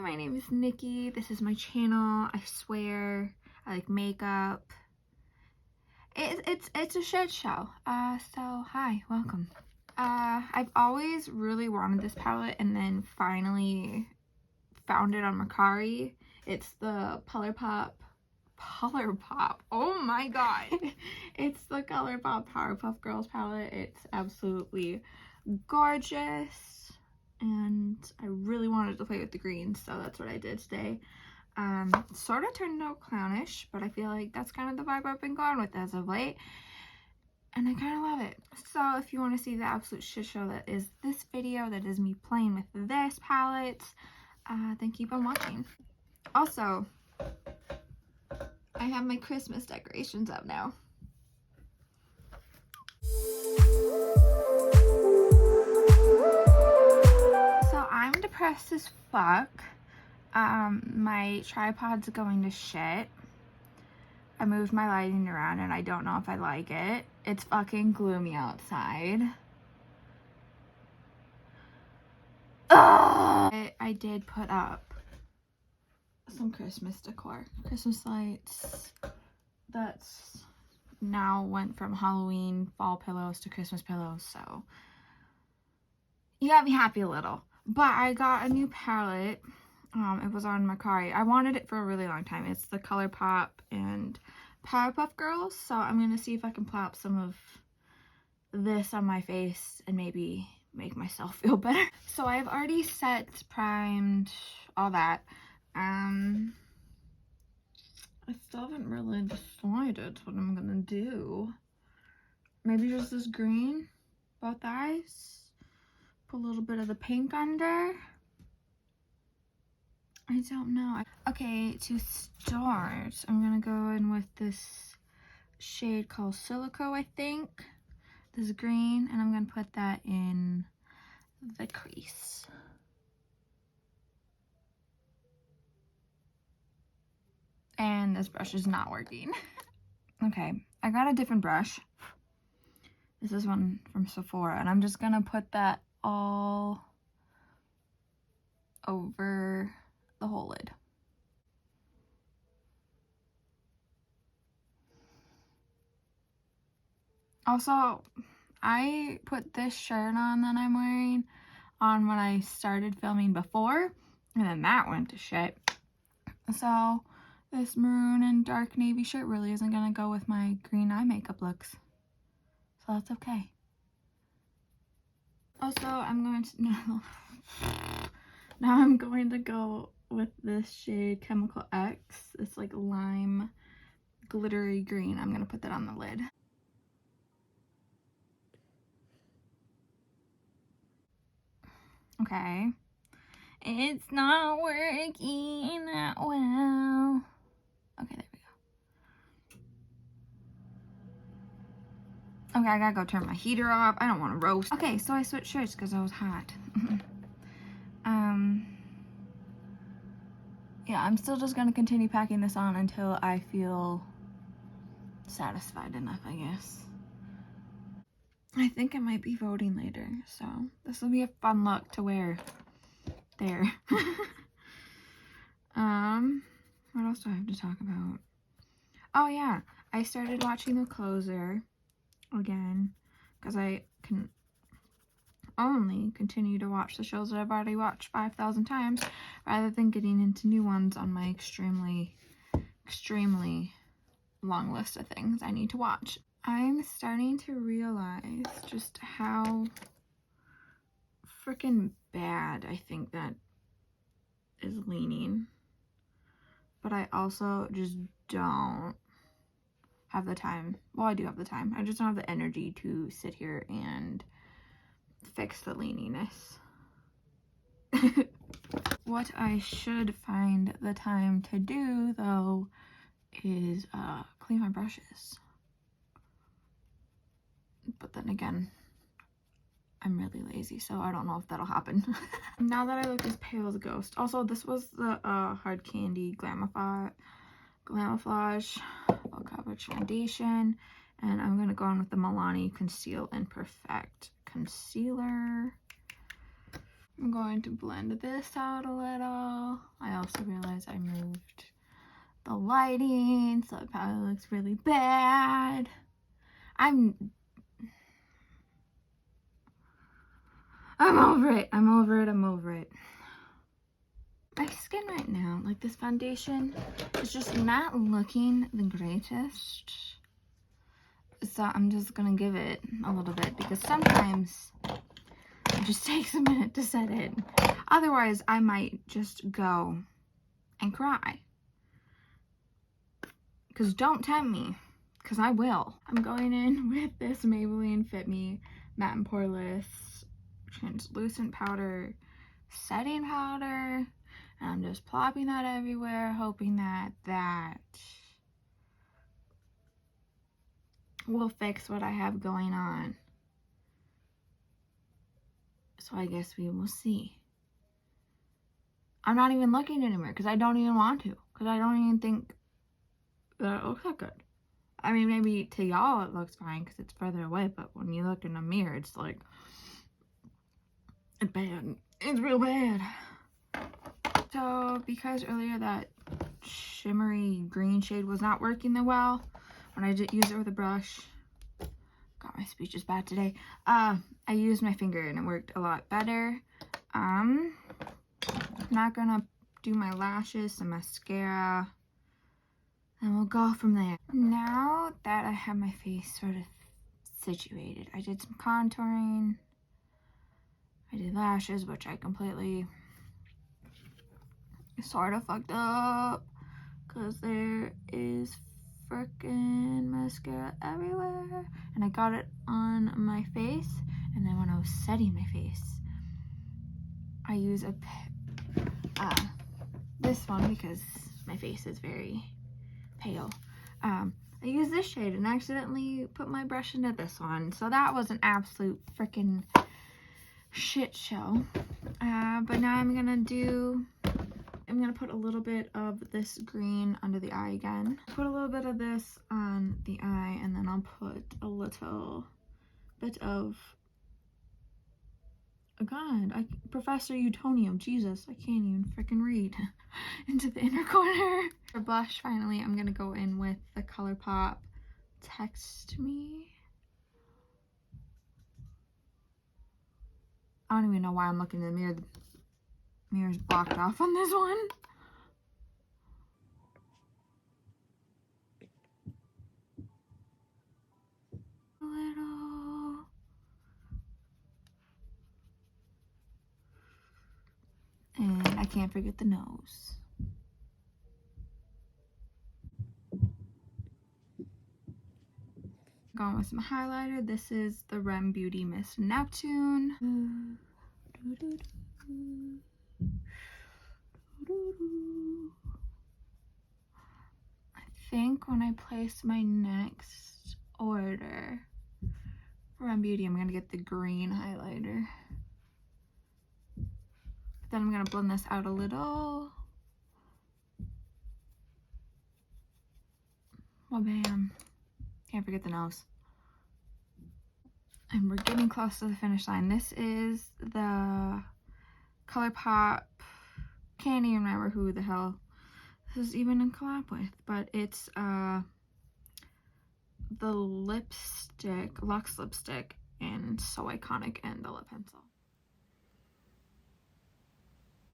my name is Nikki. This is my channel. I swear I like makeup. It's a shit show. So hi, welcome. I've always really wanted this palette and then finally found it on Mercari. It's the ColourPop. Oh my god. It's the ColourPop Powerpuff Girls palette. It's absolutely gorgeous. And I really wanted to play with the greens, so that's what I did today. Sort of turned out clownish, but I feel like that's kind of the vibe I've been going with as of late. And I kind of love it. So if you want to see the absolute shit show that is this video, that is me playing with this palette, then keep on watching. Also, I have my Christmas decorations up now. So I'm depressed as fuck. My tripod's going to shit. I moved my lighting around and I don't know if I like it. It's fucking gloomy outside. Ugh! I did put up some Christmas decor. Christmas lights. That's now went from Halloween fall pillows to Christmas pillows, so you got me happy a little. But I got a new palette. It was on Mercari. I wanted it for a really long time. It's the ColourPop and Powerpuff Girls. So I'm going to see if I can plop some of this on my face and maybe make myself feel better. So I've already set, primed, all that. I still haven't really decided what I'm going to do. Maybe just this green, both eyes. Put a little bit of the pink under. I don't know. Okay, to start, I'm gonna go in with this shade called Silico, I think. This green, and I'm gonna put that in the crease. And this brush is not working. Okay, I got a different brush. This is one from Sephora, and I'm just gonna put that all over the whole lid. Also, I put this shirt on that I'm wearing on when I started filming before, and then that went to shit. So this maroon and dark navy shirt really isn't gonna go with my green eye makeup looks. So that's okay. Also, I'm going to now I'm going to go with this shade Chemical X. It's like lime glittery green. I'm gonna put that on the lid. Okay. It's not working that well. Okay, there we go. Okay, I gotta go turn my heater off. I don't want to roast. Okay, so I switched shirts because I was hot. Yeah, I'm still just gonna continue packing this on until I feel satisfied enough, I guess. I think I might be voting later, so this will be a fun look to wear there. What else do I have to talk about? Oh yeah, I started watching The Closer again because I can only continue to watch the shows that I've already watched 5,000 times rather than getting into new ones on my extremely long list of things I need to watch. I'm starting to realize just how freaking bad I think that is leaning, but I also just don't have the time. Well, I do have the time. I just don't have the energy to sit here and fix the leaniness. What I should find the time to do though is clean my brushes. But then again, I'm really lazy, so I don't know if that'll happen. Now that I look as pale as a ghost. Also, this was the Hard Candy Glamouflage Full Coverage Foundation. And I'm going to go in with the Milani Conceal and Perfect Concealer. I'm going to blend this out a little. I also realized I moved the lighting, so it probably looks really bad. I'm over it. I'm over it. My skin right now, like this foundation, is just not looking the greatest. So I'm just gonna give it a little bit because sometimes it just takes a minute to set in. Otherwise, I might just go and cry. Because don't tempt me, because I will. I'm going in with this Maybelline FitMe Matte and Poreless translucent powder setting powder. And I'm just plopping that everywhere, hoping that that will fix what I have going on. So I guess we will see. I'm not even looking in the mirror because I don't even want to. Because I don't even think that it looks that good. I mean, maybe to y'all it looks fine because it's further away, but when you look in a mirror, it's like, it's bad. It's real bad. So, because earlier that shimmery green shade was not working that well, when I did use it with a brush, God, my speech is bad today, I used my finger and it worked a lot better. I'm not gonna do my lashes, some mascara, and we'll go from there. Now that I have my face sort of situated, I did some contouring, I did lashes, which I completely sort of fucked up because there is freaking mascara everywhere, and I got it on my face, and then when I was setting my face, I use this one because my face is very pale. I used this shade and accidentally put my brush into this one, so that was an absolute freaking shit show. But now I'm gonna put a little bit of this green under the eye again. Put a little bit of this on the eye, and then I'll put a little bit of, oh God, Professor Utonium, Jesus, I can't even freaking read, into the inner corner. For blush, finally, I'm gonna go in with the ColourPop Text Me. I don't even know why I'm looking in the mirror. The mirror's blocked off on this one. And I can't forget the nose. Going with some highlighter. This is the Rem Beauty Miss Neptune. I think when I place my next order for Rem Beauty, I'm gonna get the green highlighter. Then I'm gonna blend this out a little. Well, bam. Can't forget the nose. And we're getting close to the finish line. This is the ColourPop. Can't even remember who the hell this is even in collab with, but it's the lipstick, Luxe lipstick, and So Iconic, and the lip pencil.